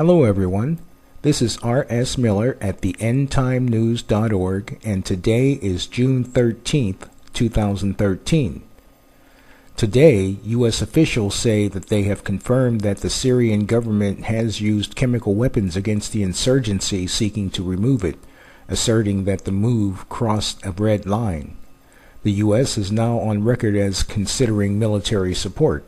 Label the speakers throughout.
Speaker 1: Hello everyone, this is R.S. Miller at the endtimenews.org, and today is June 13th, 2013. Today, U.S. officials say that they have confirmed that the Syrian government has used chemical weapons against the insurgency seeking to remove it, asserting that the move crossed a red line. The U.S. is now on record as considering military support.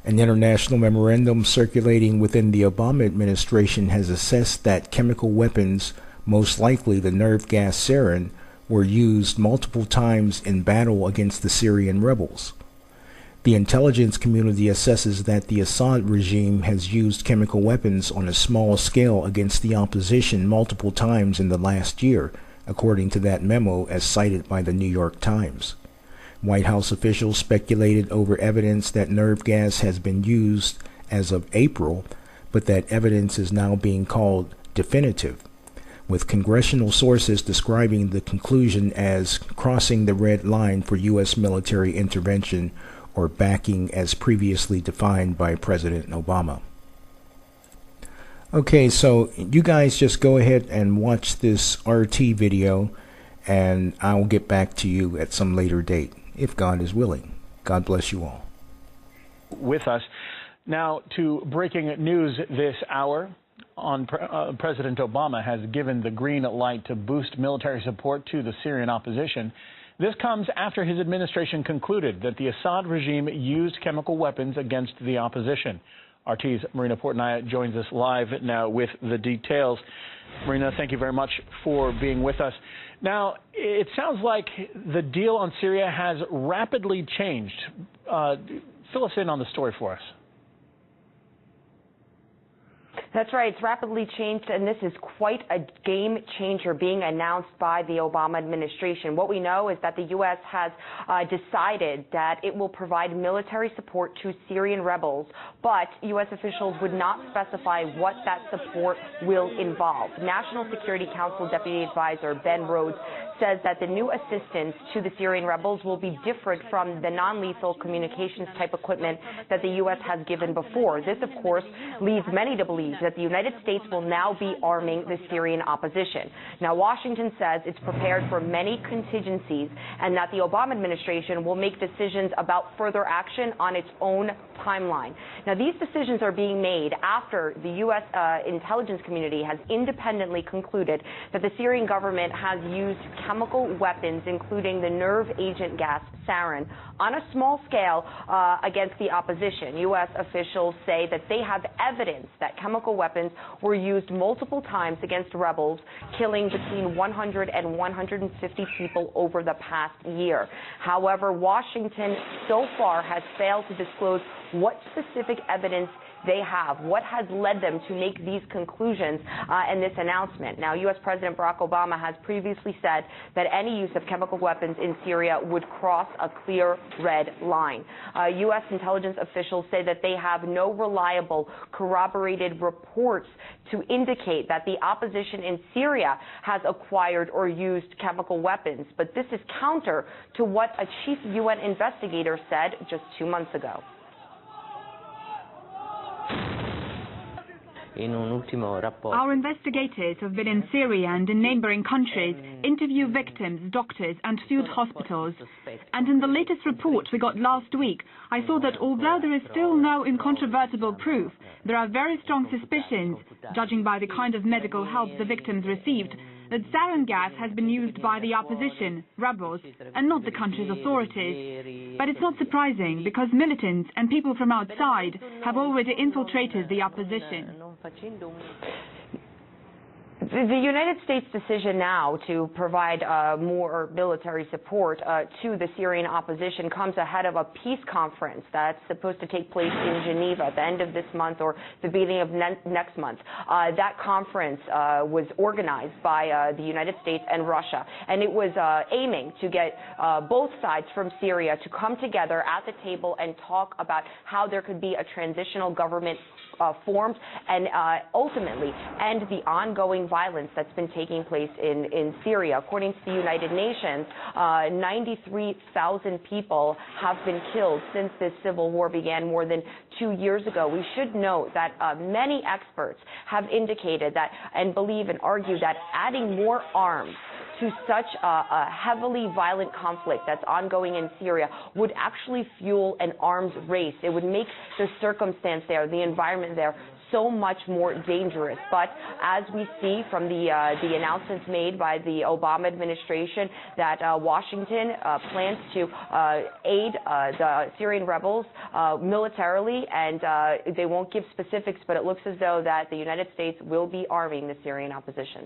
Speaker 1: An international memorandum circulating within the Obama administration has assessed that chemical weapons, most likely the nerve gas sarin, were used multiple times in battle against the Syrian rebels. The intelligence community assesses that the Assad regime has used chemical weapons on a small scale against the opposition multiple times in the last year, according to that memo as cited by the New York Times. White House officials speculated over evidence that nerve gas has been used as of April, but that evidence is now being called definitive, with congressional sources describing the conclusion as crossing the red line for U.S. military intervention or backing as previously defined by President Obama. Okay, so you guys just go ahead and watch this RT video, and I'll get back to you at some later date, if God is willing. God bless you all.
Speaker 2: With us now to breaking news this hour. President Obama has given the green light to boost military support to the Syrian opposition. This comes after his administration concluded that the Assad regime used chemical weapons against the opposition. RT's Marina Portnaya joins us live now with the details. Marina, thank you very much for being with us. Now, it sounds like the deal on Syria has rapidly changed. Fill us in on the story for us.
Speaker 3: That's right. It's rapidly changed, and this is quite a game changer being announced by the Obama administration. What we know is that the U.S. has decided that it will provide military support to Syrian rebels, but U.S. officials would not specify what that support will involve. National Security Council Deputy Advisor Ben Rhodes says that the new assistance to the Syrian rebels will be different from the non-lethal communications type equipment that the U.S. has given before. This, of course, leads many to believe that the United States will now be arming the Syrian opposition. Now, Washington says it's prepared for many contingencies and that the Obama administration will make decisions about further action on its own timeline. Now, these decisions are being made after the U.S. intelligence community has independently concluded that the Syrian government has used chemical weapons, including the nerve agent gas sarin, on a small scale against the opposition. U.S. officials say that they have evidence that chemical weapons were used multiple times against rebels, killing between 100 and 150 people over the past year. However, Washington so far has failed to disclose what specific evidence they have, what has led them to make these conclusions and this announcement. Now, U.S. President Barack Obama has previously said that any use of chemical weapons in Syria would cross a clear red line. U.S. intelligence officials say that they have no reliable, corroborated reports to indicate that the opposition in Syria has acquired or used chemical weapons. But this is counter to what a chief UN investigator said just 2 months ago.
Speaker 4: Our investigators have been in Syria and in neighboring countries, interview victims, doctors and field hospitals. And in the latest report we got last week, I saw that although there is still no incontrovertible proof, there are very strong suspicions, judging by the kind of medical help the victims received, that sarin gas has been used by the opposition, rebels, and not the country's authorities. But it's not surprising, because militants and people from outside have already infiltrated the opposition.
Speaker 3: The United States decision now to provide more military support to the Syrian opposition comes ahead of a peace conference that's supposed to take place in Geneva at the end of this month or the beginning of next month. That conference was organized by the United States and Russia, and it was aiming to get both sides from Syria to come together at the table and talk about how there could be a transitional government formed and ultimately end the ongoing violence that's been taking place in Syria. According to the United Nations, 93,000 people have been killed since this civil war began more than 2 years ago. We should note that many experts have indicated that and believe and argue that adding more arms to such a heavily violent conflict that's ongoing in Syria would actually fuel an arms race. It would make the circumstance there, the environment there, so much more dangerous. But as we see from the announcements made by the Obama administration that Washington plans to aid the Syrian rebels militarily, and they won't give specifics, but it looks as though that the United States will be arming the Syrian opposition.